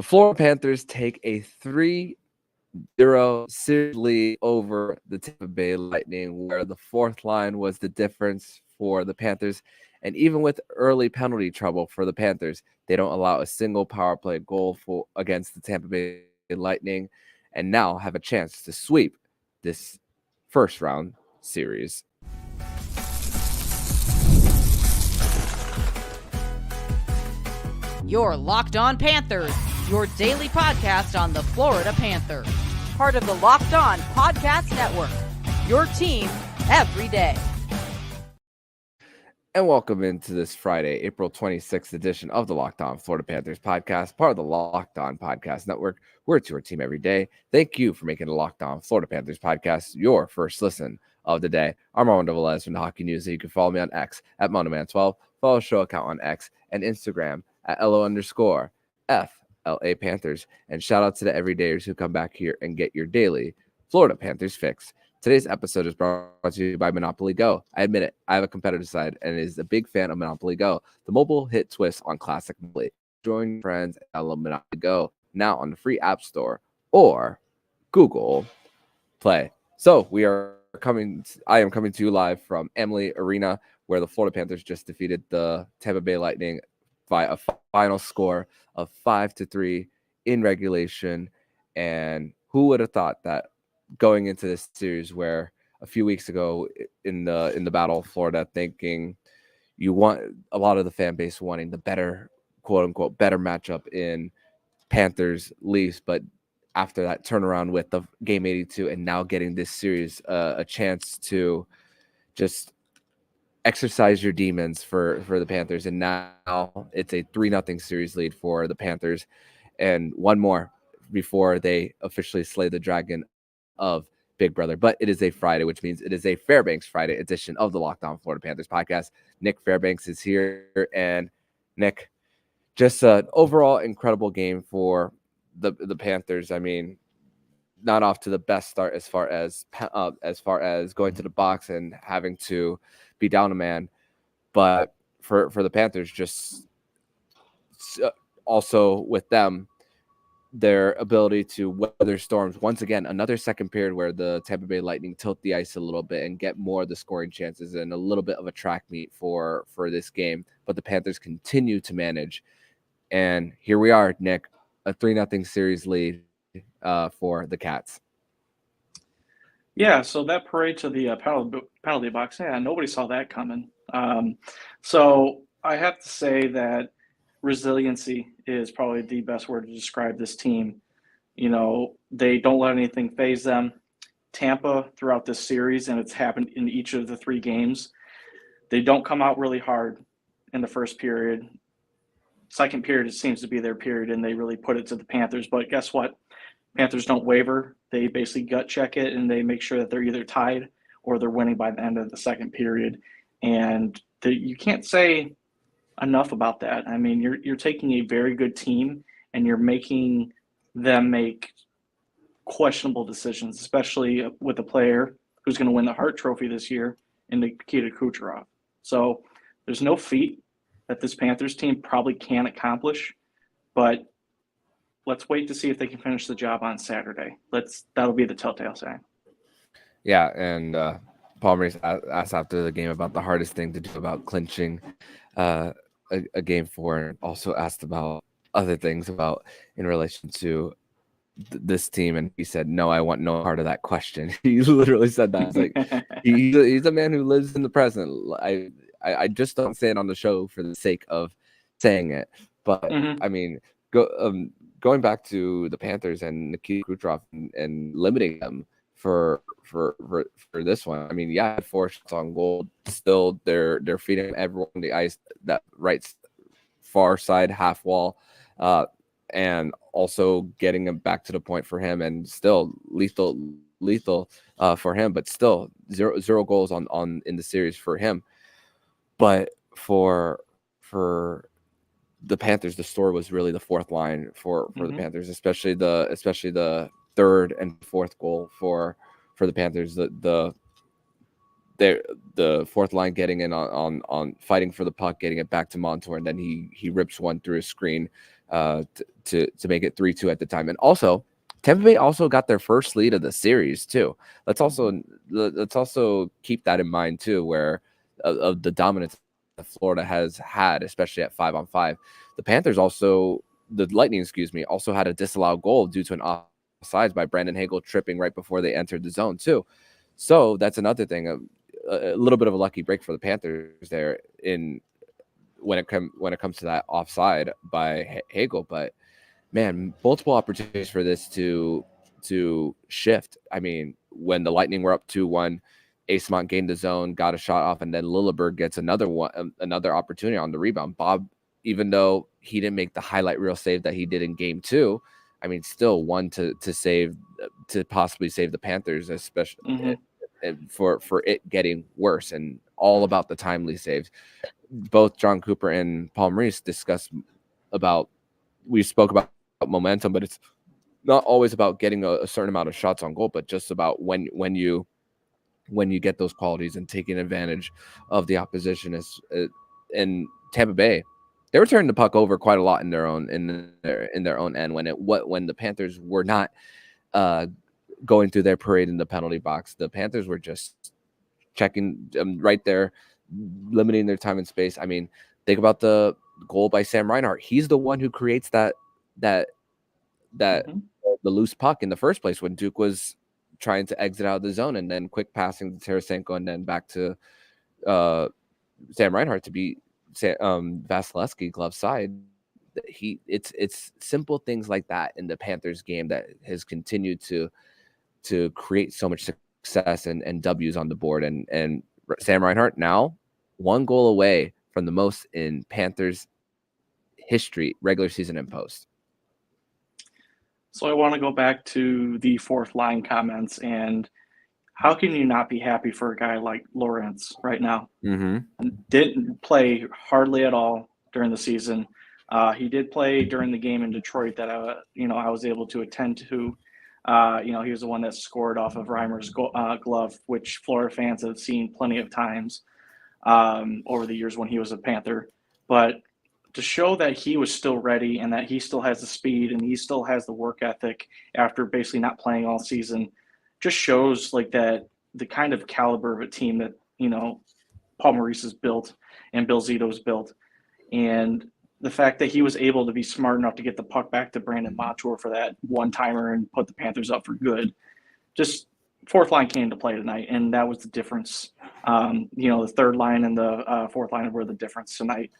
The Florida Panthers take a 3-0 series lead over the Tampa Bay Lightning, where the fourth line was the difference for the Panthers. And even with early penalty trouble for the Panthers, they don't allow a single power play goal against the Tampa Bay Lightning, and now have a chance to sweep this first round series. You're Locked On Panthers, your daily podcast on the Florida Panthers. Part of the Locked On Podcast Network, your team every day. And welcome into this Friday, April 26th edition of the Locked On Florida Panthers podcast, part of the Locked On Podcast Network. We're to your team every day. Thank you for making the Locked On Florida Panthers podcast your first listen of the day. I'm Armando Velez from the Hockey News. You can follow me on X at MondoMan12. Follow the show account on X and Instagram at LO_FLA Panthers. And shout out to the everydayers who come back here and get your daily Florida Panthers fix. Today's episode is brought to you by Monopoly Go. I admit it, I have a competitive side and is a big fan of Monopoly Go, the mobile hit twist on classic Monopoly. Join your friends and download Monopoly Go now on the free App Store or Google Play. So I am coming to you live from Amalie Arena, where the Florida Panthers just defeated the Tampa Bay Lightning by a final score of 5-3 in regulation. And who would have thought that going into this series, where a few weeks ago in the Battle of Florida, thinking you want a lot of the fan base wanting the better, quote unquote, better matchup in Panthers Leafs, but after that turnaround with the game 82 and now getting this series a chance to just exercise your demons for the Panthers, and now it's a 3-0 series lead for the Panthers, and one more before they officially slay the dragon of Big Brother. But it is a Friday, which means it is a Fairbanks Friday edition of the Locked On Florida Panthers podcast. Nick Fairbanks is here, and Nick, just an overall incredible game for the Panthers. I mean, not off to the best start as far as going to the box and having to be down a man, but for the Panthers, just also with them, their ability to weather storms. Once again, another second period where the Tampa Bay Lightning tilt the ice a little bit and get more of the scoring chances and a little bit of a track meet for this game. But the Panthers continue to manage. And here we are, Nick, a 3-0 series lead for the Cats. Yeah, so that parade to the penalty box, nobody saw that coming. So I have to say that resiliency is probably the best word to describe this team. You know, they don't let anything faze them. Tampa, throughout this series, and it's happened in each of the 3 games, they don't come out really hard in the first period. Second period, it seems to be their period, and they really put it to the Panthers. But guess what? Panthers don't waver. They basically gut check it, and they make sure that they're either tied or they're winning by the end of the second period. And you can't say enough about that. I mean, you're taking a very good team and you're making them make questionable decisions, especially with a player who's going to win the Hart Trophy this year in Nikita Kucherov. So there's no feat that this Panthers team probably can accomplish, but let's wait to see if they can finish the job on Saturday. That'll be the telltale sign. Yeah, and Palmer asked after the game about the hardest thing to do about clinching a game 4, and also asked about other things about in relation to this team, and he said, no, I want no part of that question. He literally said that. It's like he's a man who lives in the present. I just don't say it on the show for the sake of saying it, but I mean, going back to the Panthers and Nikita Kucherov and limiting them for this one. I mean, 4 shots on goal. Still, they're feeding everyone on the ice, that right far side half wall, and also getting him back to the point for him, and still lethal for him. But still, zero goals on in the series for him. But for the Panthers, the story was really the fourth line for the Panthers, especially the third and fourth goal for the Panthers. The the fourth line getting in on fighting for the puck, getting it back to Montour, and then he rips one through a screen to make it 3-2 at the time. And also, Tampa Bay also got their first lead of the series too. Let's also keep that in mind too, where of the dominance that Florida has had, especially at 5-on-5. The Lightning, also had a disallowed goal due to an offsides by Brandon Hagel tripping right before they entered the zone too. So that's another thing, a little bit of a lucky break for the Panthers there when it comes to that offside by Hagel. But man, multiple opportunities for this to shift. I mean, when the Lightning were up 2-1, Eysmont gained the zone, got a shot off, and then Lilleberg gets another opportunity on the rebound. Bob, even though he didn't make the highlight reel save that he did in game 2, I mean, still one to possibly save the Panthers, especially for it getting worse, and all about the timely saves. Both John Cooper and Paul Maurice we spoke about momentum, but it's not always about getting a certain amount of shots on goal, but just about when you get those qualities and taking advantage of the opposition. And Tampa Bay, they were turning the puck over quite a lot in their own end when the Panthers were not going through their parade in the penalty box. The Panthers were just checking right there, limiting their time and space. I mean, think about the goal by Sam Reinhart. He's the one who creates that the loose puck in the first place when Duke was trying to exit out of the zone, and then quick passing to Tarasenko and then back to Sam Reinhart to beat Vasilevsky glove side. It's simple things like that in the Panthers game that has continued to create so much success and W's on the board. And Sam Reinhart now 1 goal away from the most in Panthers history, regular season and post. So I want to go back to the fourth line comments, and how can you not be happy for a guy like Lawrence right now? Didn't play hardly at all during the season. He did play during the game in Detroit that I was able to attend to. He was the one that scored off of Reimer's glove, which Florida fans have seen plenty of times over the years when he was a Panther. But to show that he was still ready and that he still has the speed and he still has the work ethic after basically not playing all season, just shows like that the kind of caliber of a team that, Paul Maurice has built and Bill Zito's built. And the fact that he was able to be smart enough to get the puck back to Brandon Montour for that one-timer and put the Panthers up for good. Just fourth line came to play tonight, and that was the difference. The third line and the fourth line were the difference tonight.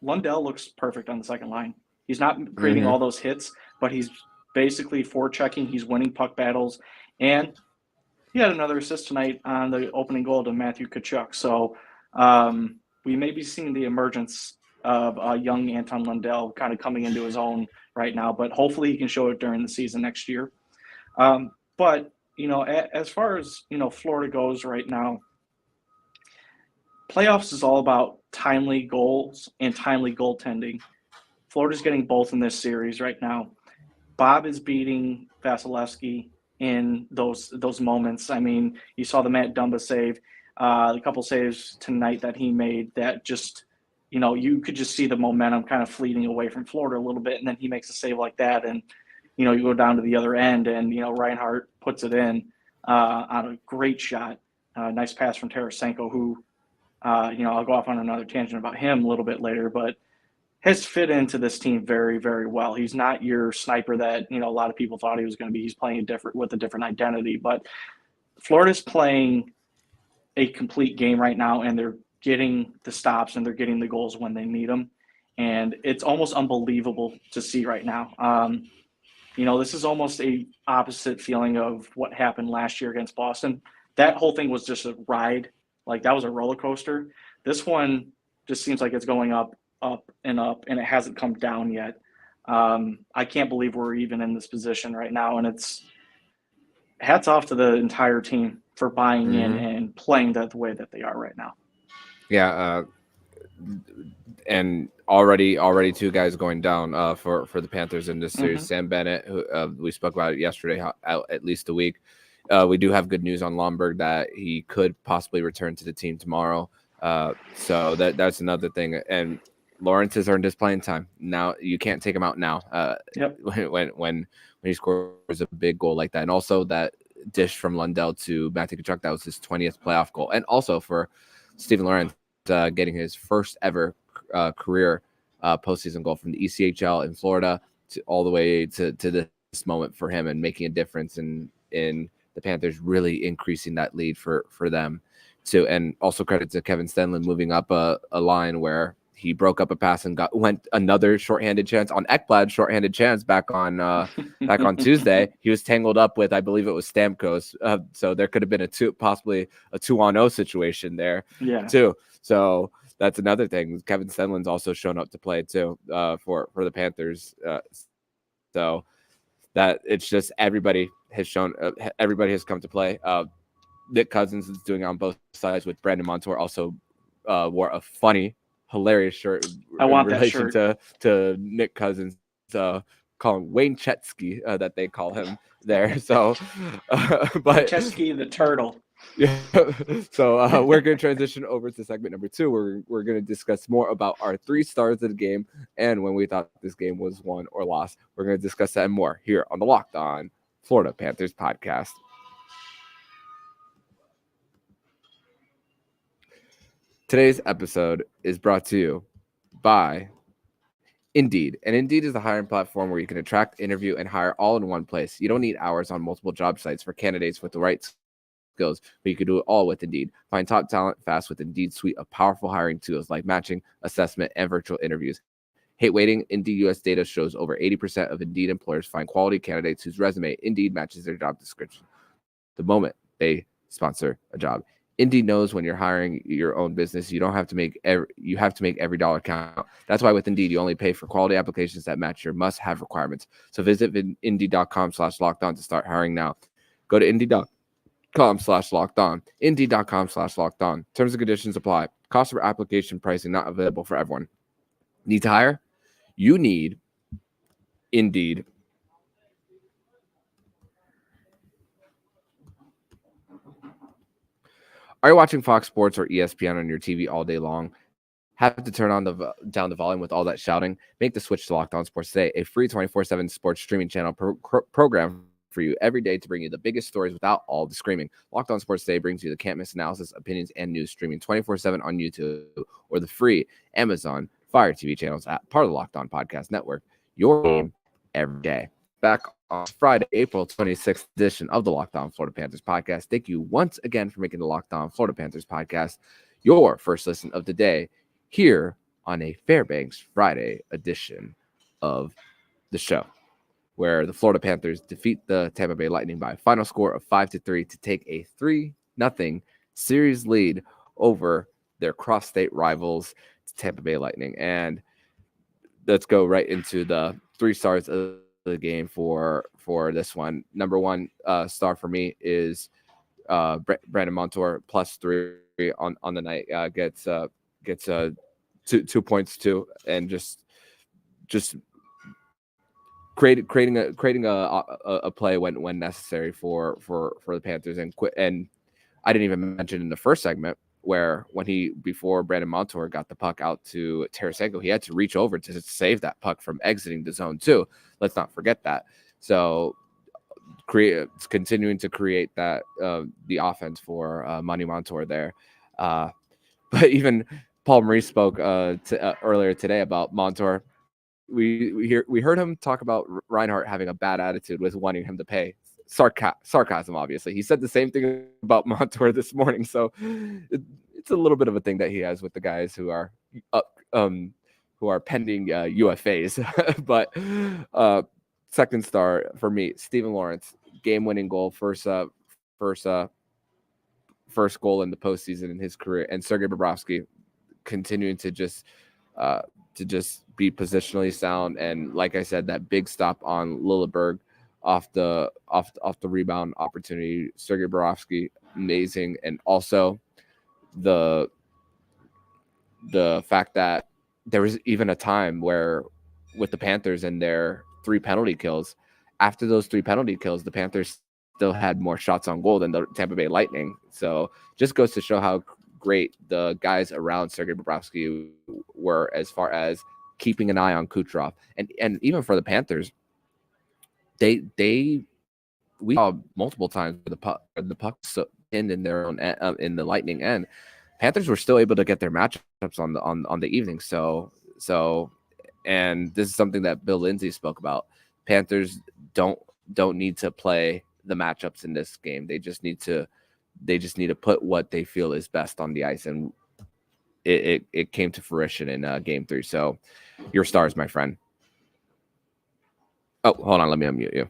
Lundell looks perfect on the second line. He's not creating all those hits, but he's basically forechecking. He's winning puck battles. And he had another assist tonight on the opening goal to Matthew Tkachuk. So we may be seeing the emergence of a young Anton Lundell kind of coming into his own right now, but hopefully he can show it during the season next year. But, as far as, Florida goes right now, playoffs is all about timely goals and timely goaltending. Florida's getting both in this series right now. Bob is beating Vasilevsky in those moments. I mean, you saw the Matt Dumba save, a couple saves tonight that he made that just, you could just see the momentum kind of fleeting away from Florida a little bit, and then he makes a save like that, and, you go down to the other end, and, Reinhart puts it in on a great shot. Nice pass from Tarasenko, who, I'll go off on another tangent about him a little bit later, but has fit into this team very, very well. He's not your sniper that, a lot of people thought he was going to be. He's playing with a different identity, but Florida's playing a complete game right now, and they're getting the stops and they're getting the goals when they need them. And it's almost unbelievable to see right now. This is almost a opposite feeling of what happened last year against Boston. That whole thing was just a ride. Like, that was a roller coaster. This one just seems like it's going up, and it hasn't come down yet. I can't believe we're even in this position right now, and it's hats off to the entire team for buying in and playing the way that they are right now. Yeah, and already 2 guys going down for the Panthers in this series. Sam Bennett, who we spoke about it yesterday, out at least a week, We do have good news on Lomberg that he could possibly return to the team tomorrow. So that's another thing. And Lawrence has earned his playing time. Now you can't take him out now. Yep. When he scores a big goal like that, and also that dish from Lundell to Matthew Tkachuk, that was his 20th playoff goal, and also for Steven Lawrence getting his first ever career postseason goal from the ECHL in Florida all the way to this moment for him and making a difference in the Panthers, really increasing that lead for them too. And also credit to Kevin Stenlund moving up a line where he broke up a pass and went another shorthanded chance on Ekblad's shorthanded chance back on Tuesday. He was tangled up with, I believe it was Stamkos. So there could have been possibly a 2-on-0 situation there too. So that's another thing. Kevin Stenlund's also shown up to play too for the Panthers. So that it's just everybody has come to play. Nick Cousins is doing it on both sides with Brandon Montour. Also wore a funny, hilarious shirt in relation to Nick Cousins. Call him Wayne Chetsky, that they call him there. So, but Chetsky the turtle. Yeah. So we're going to transition over to segment number 2. We're going to discuss more about our 3 stars of the game and when we thought this game was won or lost. We're going to discuss that and more here on the Locked On Florida Panthers podcast. Today's episode is brought to you by Indeed. And Indeed is the hiring platform where you can attract, interview, and hire all in one place. You don't need hours on multiple job sites for candidates with the right skills, but you can do it all with Indeed. Find top talent fast with Indeed's suite of powerful hiring tools like matching, assessment, and virtual interviews. Hate waiting? Indeed US data shows over 80% of Indeed employers find quality candidates whose resume Indeed matches their job description the moment they sponsor a job. Indeed knows when you're hiring your own business, you have to make every dollar count. That's why with Indeed, you only pay for quality applications that match your must-have requirements. So visit Indeed.com/lockedon to start hiring now. Go to Indeed.com/lockedon. Indeed.com/lockedon. Terms and conditions apply. Cost of application pricing not available for everyone. Need to hire? You need Indeed. Are you watching Fox Sports or ESPN on your TV all day long? Have to turn down the volume with all that shouting? Make the switch to Locked On Sports today, a free 24/7 sports streaming channel program for you every day to bring you the biggest stories without all the screaming. Locked On Sports Today brings you the can't-miss analysis, opinions, and news streaming 24/7 on YouTube or the free Amazon Fire TV channels at part of the Locked On Podcast Network. Your game every day. Back on Friday, April 26th edition of the Locked On Florida Panthers podcast. Thank you once again for making the Locked On Florida Panthers podcast your first listen of the day here on a Fairbanks Friday edition of the show, where the Florida Panthers defeat the Tampa Bay Lightning by a final score of 5-3 to take a 3-0 series lead over their cross-state rivals, Tampa Bay Lightning. And let's go right into the 3 stars of the game for this one. Number 1 star for me is Brandon Montour, +3 on the night. Gets 2 points too, and just creating a play when necessary for the Panthers. And I didn't even mention in the first segment where before Brandon Montour got the puck out to Tarasenko, he had to reach over to save that puck from exiting the zone too. Let's not forget that. So continuing to create that the offense for Manny Montour there. But even Paul Maurice spoke earlier today about Montour. We heard him talk about Reinhart having a bad attitude with wanting him to pay. Sarcasm, obviously. He said the same thing about Montour this morning. So it's a little bit of a thing that he has with the guys who are pending UFAs. But second star for me, Steven Lawrence, game-winning goal, first goal in the postseason in his career, and Sergei Bobrovsky continuing to just be positionally sound. And like I said, that big stop on Lilleberg off the rebound opportunity. Sergei Bobrovsky, amazing. And also the fact that there was even a time where with the Panthers and their 3 penalty kills, after those 3 penalty kills, the Panthers still had more shots on goal than the Tampa Bay Lightning. So just goes to show how great the guys around Sergei Bobrovsky were as far as keeping an eye on Kucherov. And even for the Panthers, we saw multiple times the puck pinned in their own in the Lightning end. Panthers were still able to get their matchups on the evening. So and this is something that Bill Lindsay spoke about. Panthers don't need to play the matchups in this game. They just need to put what they feel is best on the ice, and it came to fruition in Game 3. So your stars, my friend. Oh, hold on, let me unmute you.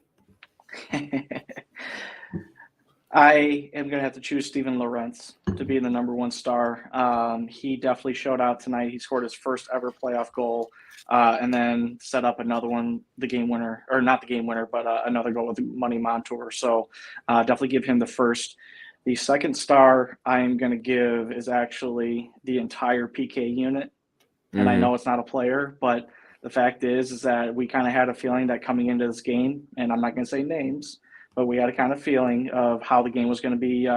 I am going to have to choose Steven Lorentz to be the number one star. He definitely showed out tonight. He scored his first ever playoff goal, and then set up another one, the game winner, or not the game winner, but another goal with Money Montour. So definitely give him the first. The second star I'm going to give is actually the entire PK unit. And I know it's not a player, but the fact is that we kind of had a feeling that coming into this game, and I'm not going to say names, but we had a kind of feeling of how the game was going to be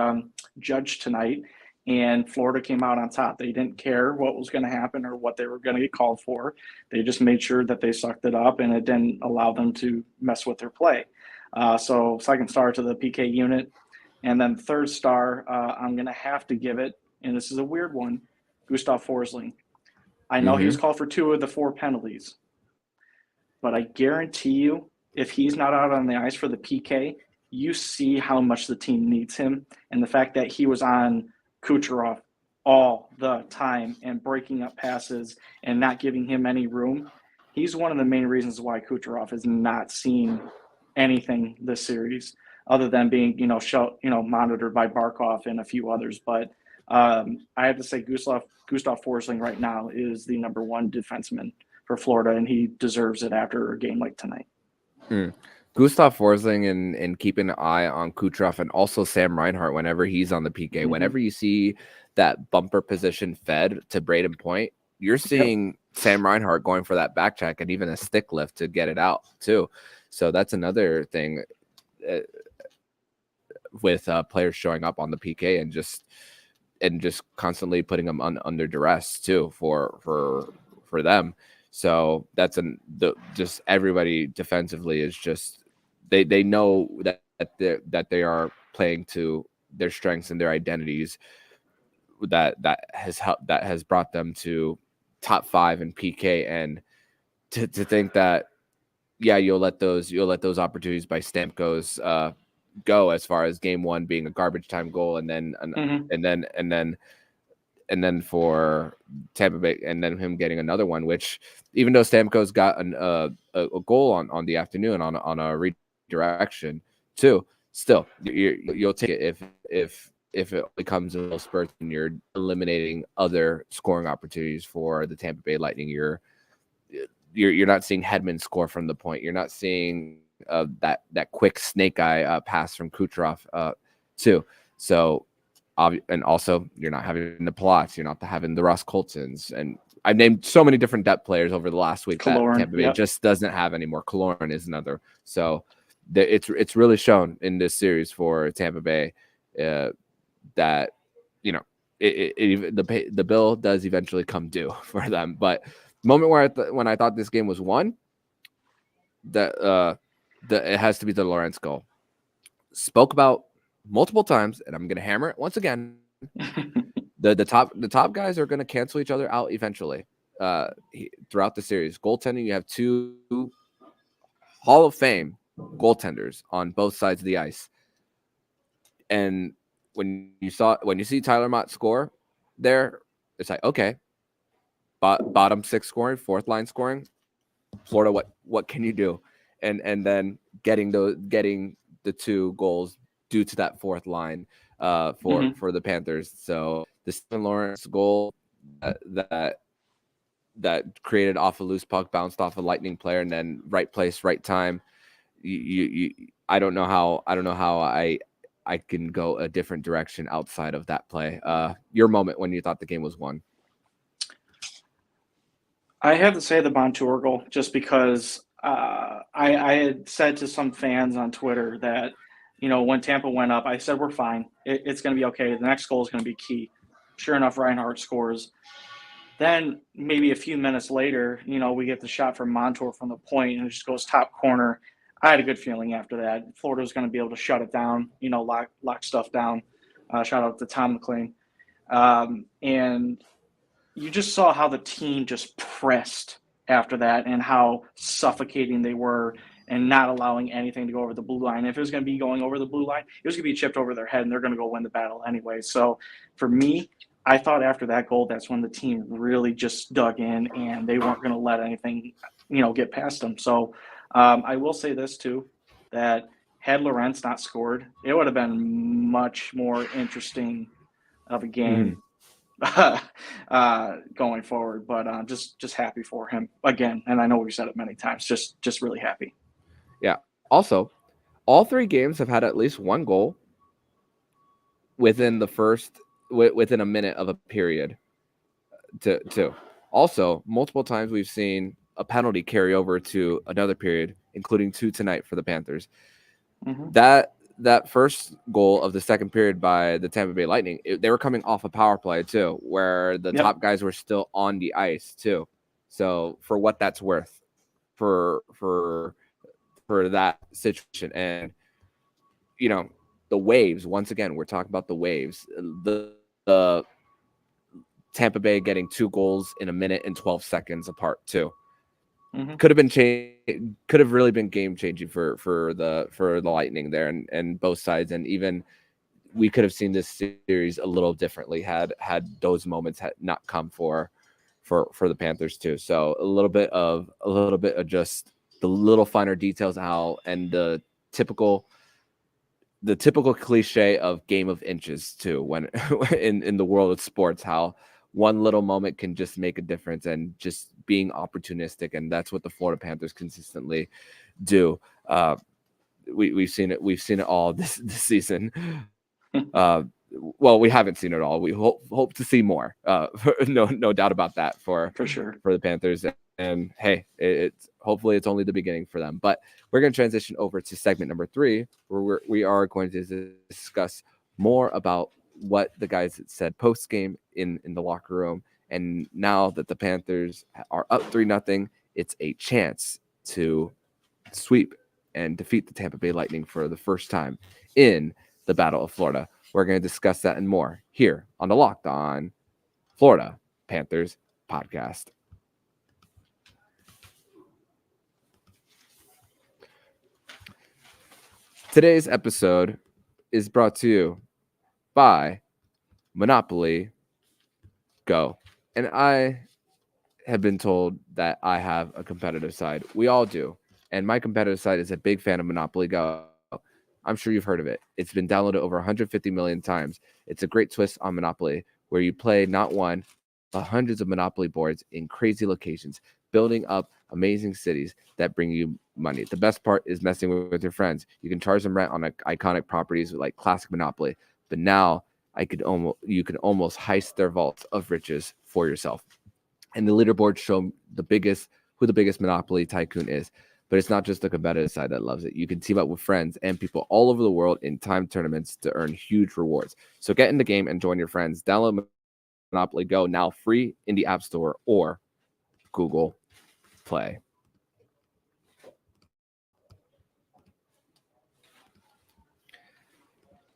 judged tonight. And Florida came out on top. They didn't care what was going to happen or what they were going to get called for. They just made sure that they sucked it up, and it didn't allow them to mess with their play. So second star to the PK unit. And then third star, I'm going to have to give it, and this is a weird one, Gustav Forsling. I know he was called for 2 of the 4 penalties, but I guarantee you, if he's not out on the ice for the PK, you see how much the team needs him. And the fact that he was on Kucherov all the time and breaking up passes and not giving him any room, he's one of the main reasons why Kucherov has not seen anything this series, other than being, monitored by Barkov and a few others. But I have to say Gustav Forsling right now is the number one defenseman for Florida, and he deserves it after a game like tonight. Gustav Forsling and keeping an eye on Kucherov, and also Sam Reinhart whenever he's on the PK. Whenever you see that bumper position fed to Braden Point, you're seeing Sam Reinhart going for that back check and even a stick lift to get it out too. So that's another thing with players showing up on the PK and just constantly putting them under duress too for them. So that's just everybody defensively is just they know that they are playing to their strengths and their identities that has brought them to top 5 in PK, and to think that you'll let those opportunities by Stamkos go, as far as game 1 being a garbage time goal, and then for Tampa Bay, and then him getting another one, which even though Stamkos got a goal on the afternoon on a redirection too, still you'll take it if it becomes a spurt and you're eliminating other scoring opportunities for the Tampa Bay Lightning. You're not seeing Hedman score from the point. You're not seeing that quick snake eye pass from Kucherov too. So. And also, you're not having the Plots, you're not having the Ross Coltons, and I've named so many different depth players over the last week that Tampa Bay just doesn't have anymore. Kaloran is another. So it's really shown in this series for Tampa Bay that the bill does eventually come due for them. But the moment when I thought this game was won, that it has to be the Lorentz goal. Spoke about multiple times, and I'm going to hammer it once again. The top guys are going to cancel each other out eventually throughout the series. Goaltending, you have 2 Hall of Fame goaltenders on both sides of the ice, and when you see Tyler Mott score there, it's like, okay, bottom 6 scoring, 4th line scoring, Florida, what can you do? And then getting the 2 goals due to that 4th line for the Panthers. So the Steven Lorentz goal that created off a loose puck, bounced off a Lightning player, and then right place, right time. I don't know how I can go a different direction outside of that play. Your moment when you thought the game was won. I have to say the Montour goal, just because I had said to some fans on Twitter that when Tampa went up, I said, we're fine. It's going to be okay. The next goal is going to be key. Sure enough, Reinhardt scores. Then maybe a few minutes later, we get the shot from Montour from the point, and it just goes top corner. I had a good feeling after that. Florida was going to be able to shut it down, lock stuff down. Shout out to Tom McLean. And you just saw how the team just pressed after that and how suffocating they were and not allowing anything to go over the blue line. If it was going to be going over the blue line, it was going to be chipped over their head, and they're going to go win the battle anyway. So for me, I thought after that goal, that's when the team really just dug in, and they weren't going to let anything, get past them. So I will say this too, that had Lorentz not scored, it would have been much more interesting of a game going forward. But just happy for him again. And I know we've said it many times, just really happy. Yeah. Also, all three games have had at least one goal within within a minute of a period. Too. Also, multiple times we've seen a penalty carry over to another period, including 2 tonight for the Panthers. Mm-hmm. That first goal of the second period by the Tampa Bay Lightning, they were coming off a power play too, where the top guys were still on the ice too. So for what that's worth, for that situation, and the waves. Once again, we're talking about the waves. The Tampa Bay getting 2 goals in a minute and 12 seconds apart too. Mm-hmm. Could have really been game changing for the Lightning there and both sides, and even we could have seen this series a little differently had those moments not come for the Panthers too. So a little bit of just the little finer details and the typical cliche of game of inches too, when in the world of sports, how one little moment can just make a difference, and just being opportunistic. And that's what the Florida Panthers consistently do. We've seen it all this season. Well, we haven't seen it all. We hope to see more. No doubt about that for sure for the Panthers. And hey, it's hopefully it's only the beginning for them. But we're going to transition over to segment number 3, where we are going to discuss more about what the guys said post game in the locker room. And now that the Panthers are up 3-0, it's a chance to sweep and defeat the Tampa Bay Lightning for the first time in the Battle of Florida. We're going to discuss that and more here on the Locked On Florida Panthers podcast. Today's episode is brought to you by Monopoly Go. And I have been told that I have a competitive side. We all do. And my competitive side is a big fan of Monopoly Go. I'm sure you've heard of it. It's been downloaded over 150 million times. It's a great twist on Monopoly, where you play not one, but hundreds of Monopoly boards in crazy locations, building up amazing cities that bring you money. The best part is messing with your friends. You can charge them rent on iconic properties like classic Monopoly, but now you can almost heist their vaults of riches for yourself. And the leaderboard show who the biggest Monopoly tycoon is. But it's not just the competitive side that loves it. You can team up with friends and people all over the world in timed tournaments to earn huge rewards. So get in the game and join your friends. Download Monopoly Go now free in the App Store or Google Play.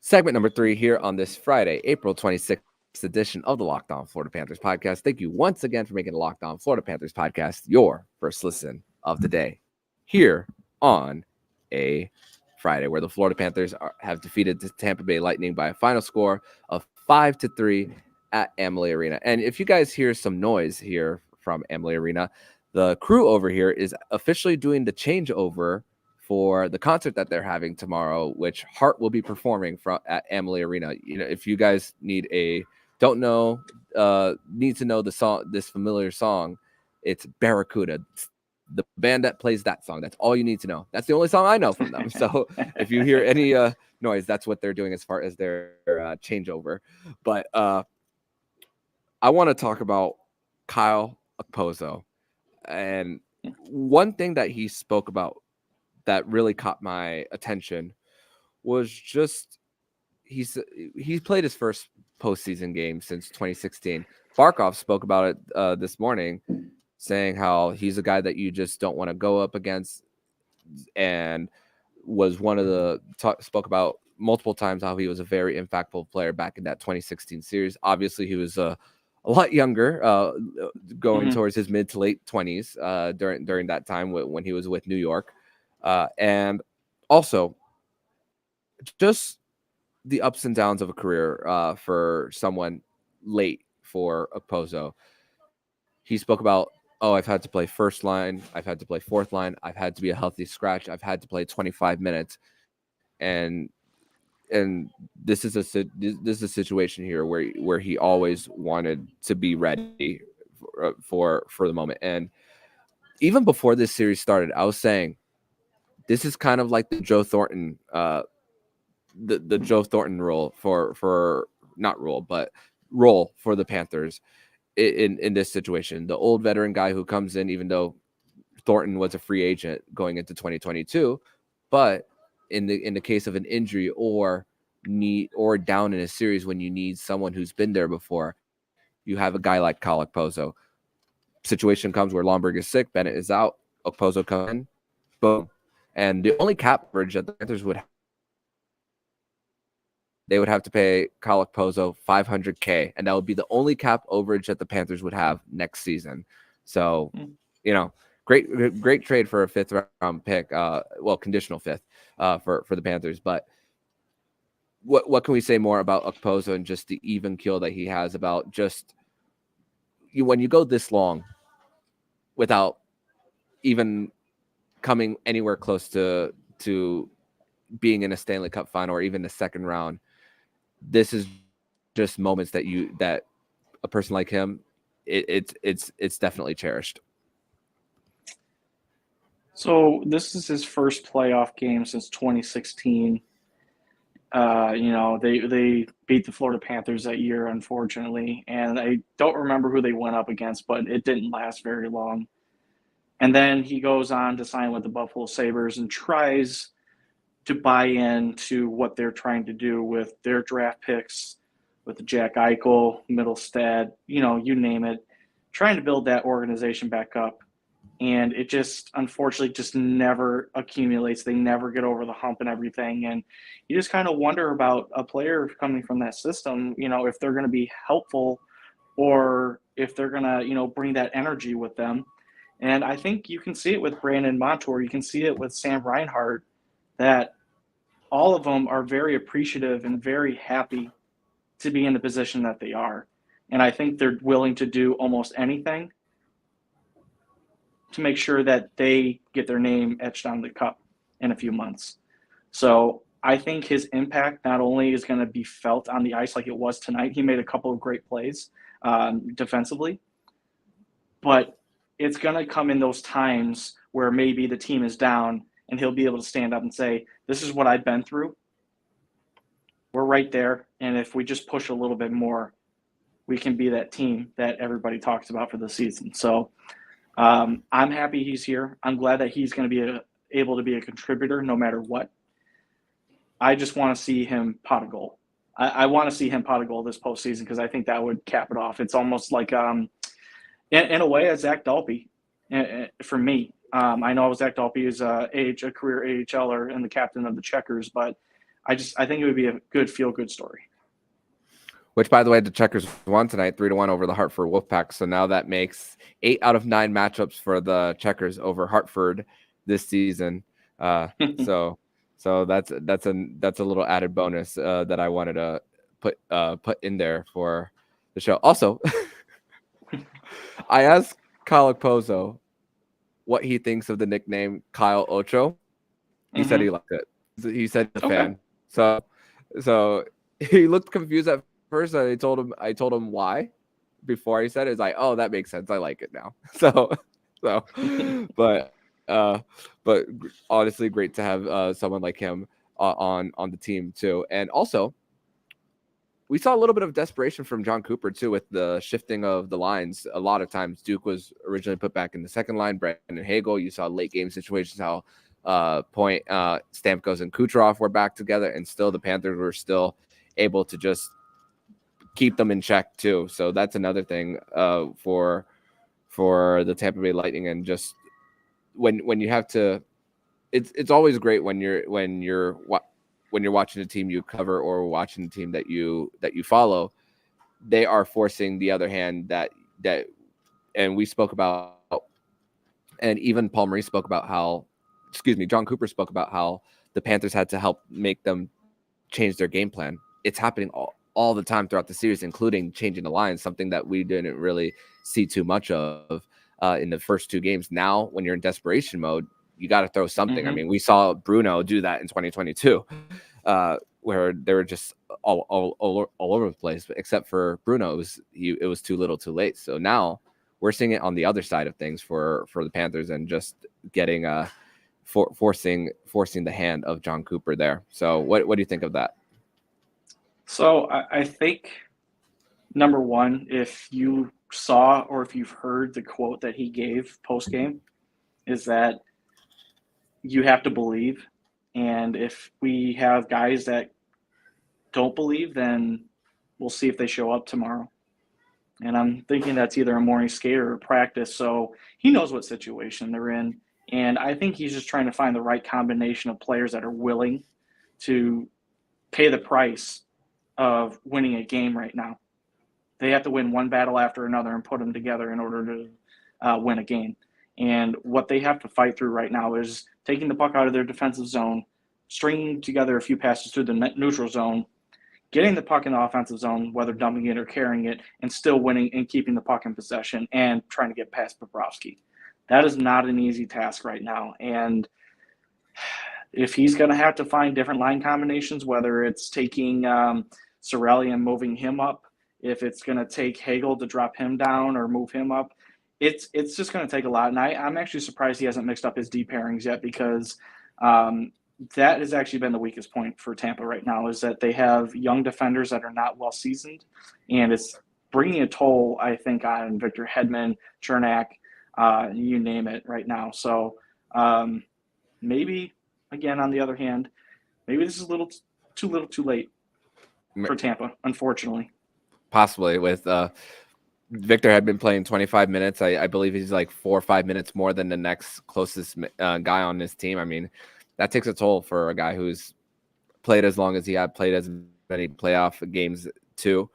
Segment number 3 here on this Friday, April 26th edition of the Locked On Florida Panthers podcast. Thank you once again for making the Locked On Florida Panthers podcast your first listen of the day here on a Friday, where the Florida Panthers have defeated the Tampa Bay Lightning by a final score of 5-3 at Amalie Arena. And if you guys hear some noise here from Amalie Arena, the crew over here is officially doing the changeover for the concert that they're having tomorrow, which Hart will be performing at Amalie Arena. If you guys need to know the song, this familiar song, it's Barracuda. It's the band that plays that song. That's all you need to know. That's the only song I know from them. So if you hear any noise, that's what they're doing as far as their changeover. But I want to talk about Kyle Okposo. And one thing that he spoke about that really caught my attention was just he's played his first postseason game since 2016. Barkov spoke about it this morning, saying how he's a guy that you just don't want to go up against, and was one of the spoke about multiple times how he was a very impactful player back in that 2016 series. Obviously, he was a lot younger, going towards his mid to late 20s during that time when he was with New York, and also just the ups and downs of a career for someone late for Okposo. He spoke about, I've had to play first line, I've had to play fourth line, I've had to be a healthy scratch, I've had to play 25 minutes, and this is a situation here where he always wanted to be ready for the moment. And even before this series started, I was saying this is kind of like the Joe Thornton the Joe Thornton role for not role but role for the Panthers in this situation. The old veteran guy who comes in, even though Thornton was a free agent going into 2022, but in the case of an injury or down in a series when you need someone who's been there before, you have a guy like Kyle Okposo. Situation comes where Lomberg is sick, Bennett is out, Okposo comes in, boom. And the only cap coverage that the Panthers would have to pay Kyle Okposo $500K, and that would be the only cap overage that the Panthers would have next season. So, great trade for a 5th round pick, conditional 5th for the Panthers. But what can we say more about Okposo and just the even keel that he has about just when you go this long without even coming anywhere close to being in a Stanley Cup final or even the second round, this is just moments that a person like him, it's definitely cherished. So this is his first playoff game since 2016. They beat the Florida Panthers that year, unfortunately, and I don't remember who they went up against, but it didn't last very long. And then he goes on to sign with the Buffalo Sabres and tries to buy into what they're trying to do with their draft picks, with the Jack Eichel, Middlestad, you name it, trying to build that organization back up. And it just, unfortunately, just never accumulates. They never get over the hump and everything. And you just kind of wonder about a player coming from that system, if they're going to be helpful or if they're going to, bring that energy with them. And I think you can see it with Brandon Montour. You can see it with Sam Reinhart, that all of them are very appreciative and very happy to be in the position that they are. And I think they're willing to do almost anything to make sure that they get their name etched on the cup in a few months. So I think his impact not only is going to be felt on the ice like it was tonight, he made a couple of great plays defensively, but it's going to come in those times where maybe the team is down and he'll be able to stand up and say, this is what I've been through. We're right there. And if we just push a little bit more, we can be that team that everybody talks about for the season. So I'm happy he's here. I'm glad that he's going to be able to be a contributor no matter what. I just want to see him pot a goal. I want to see him pot a goal this postseason because I think that would cap it off. It's almost like, in a way, a Zach Dalpe for me. I know Zach Dalpe is a career AHLer and the captain of the Checkers, but I think it would be a good feel-good story. Which, by the way, the Checkers won tonight 3-1 over the Hartford Wolfpack. So now that makes 8 out of 9 matchups for the Checkers over Hartford this season. So that's a little added bonus that I wanted to put in there for the show. Also, I asked Kyle Okposo what he thinks of the nickname Kyle Ocho. He said he liked it. He said he's a fan. So he looked confused at first. I told him why before he said it. It's like, oh, that makes sense. I like it now. But honestly, great to have someone like him on the team too. And also, we saw a little bit of desperation from John Cooper too with the shifting of the lines. A lot of times, Duke was originally put back in the second line. Brandon Hagel, you saw late game situations how point. Stamkos and Kucherov were back together, and still the Panthers were still able to just keep them in check too. So that's another thing for the Tampa Bay Lightning. And just when you have to, it's always great when you're watching a team you cover or watching a team that you follow. They are forcing the other hand that and we spoke about, and even Paul Maurice spoke about how, John Cooper spoke about how the Panthers had to help make them change their game plan. It's happening all the time throughout the series, including changing the lines, something that we didn't really see too much of in the first two games. Now, when you're in desperation mode, you got to throw something. I mean, we saw Bruno do that in 2022, where they were just all over the place. But except for Bruno, it was too little, too late. So now we're seeing it on the other side of things for the Panthers, and just getting forcing the hand of John Cooper there. So what do you think of that? So I think, number one, if you saw or if you've heard the quote that he gave post-game, is that you have to believe. And if we have guys that don't believe, then we'll see if they show up tomorrow. And I'm thinking that's either a morning skate or a practice. So he knows what situation they're in. And I think he's just trying to find the right combination of players that are willing to pay the price of winning a game right now. They have to win one battle after another and put them together in order to win a game. And what they have to fight through right now is taking the puck out of their defensive zone, stringing together a few passes through the neutral zone, getting the puck in the offensive zone, whether dumping it or carrying it, and still winning and keeping the puck in possession and trying to get past Bobrovsky. That is not an easy task right now. And if he's going to have to find different line combinations, whether it's taking Cirelli and moving him up, if it's going to take Hagel to drop him down or move him up, it's just going to take a lot. And I'm actually surprised he hasn't mixed up his D pairings yet, because that has actually been the weakest point for Tampa right now, is that they have young defenders that are not well seasoned, and it's bringing a toll, I think, on Victor Hedman, Chernak, you name it right now. So maybe, again, on the other hand, maybe this is a little too late for Tampa, unfortunately. Possibly, with Victor had been playing 25 minutes. I believe he's like 4 or 5 minutes more than the next closest guy on this team. I mean, that takes a toll for a guy who's played as long as he had, played as many playoff games too.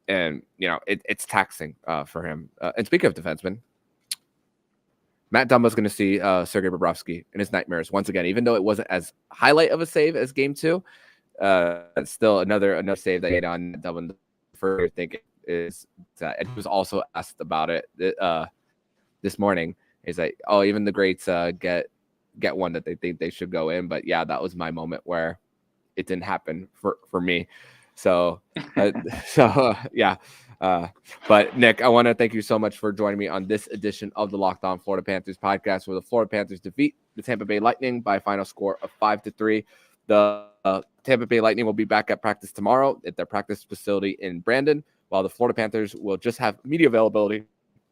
And, it's taxing for him. And speaking of defensemen, Matt Dumba's going to see Sergei Bobrovsky in his nightmares once again, even though it wasn't as highlight of a save as game 2. Still another save that he had on Dumba. For thinking is that, and he was also asked about it this morning. He's like, "Oh, even the greats get one that they think they should go in." But yeah, that was my moment where it didn't happen for me. So yeah. But Nick, I want to thank you so much for joining me on this edition of the Locked On Florida Panthers podcast, where the Florida Panthers defeat the Tampa Bay Lightning by a final score of 5-3. The Tampa Bay Lightning will be back at practice tomorrow at their practice facility in Brandon, while the Florida Panthers will just have media availability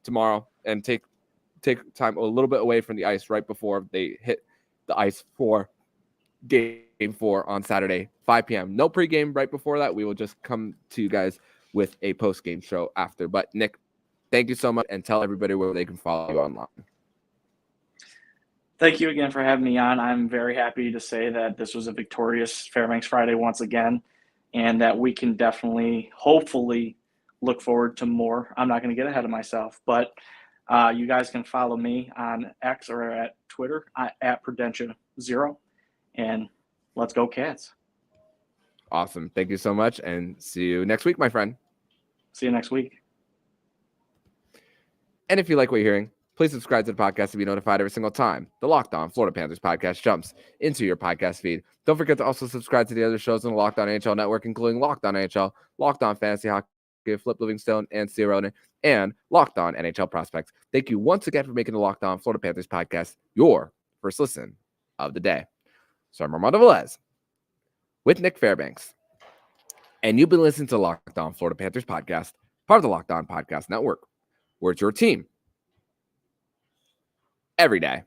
tomorrow and take time a little bit away from the ice right before they hit the ice for game 4 on Saturday, 5 p.m. No pregame right before that. We will just come to you guys with a post-game show after. But Nick, thank you so much, and tell everybody where they can follow you online. Thank you again for having me on. I'm very happy to say that this was a victorious Fairbanks Friday once again, and that we can definitely, hopefully, look forward to more. I'm not going to get ahead of myself, but you guys can follow me on X or at Twitter at Prudentia0, and let's go Cats. Awesome. Thank you so much, and see you next week, my friend. See you next week. And if you like what you're hearing, please subscribe to the podcast to be notified every single time the Locked On Florida Panthers podcast jumps into your podcast feed. Don't forget to also subscribe to the other shows on the Locked On NHL network, including Locked On NHL, Locked On Fantasy Hockey, Flip Livingstone, and Sia Ronan, and Locked On NHL Prospects. Thank you once again for making the Locked On Florida Panthers podcast your first listen of the day. So I'm Armando Velez with Nick Fairbanks, and you've been listening to the Locked On Florida Panthers podcast, part of the Locked On Podcast Network, where it's your team every day.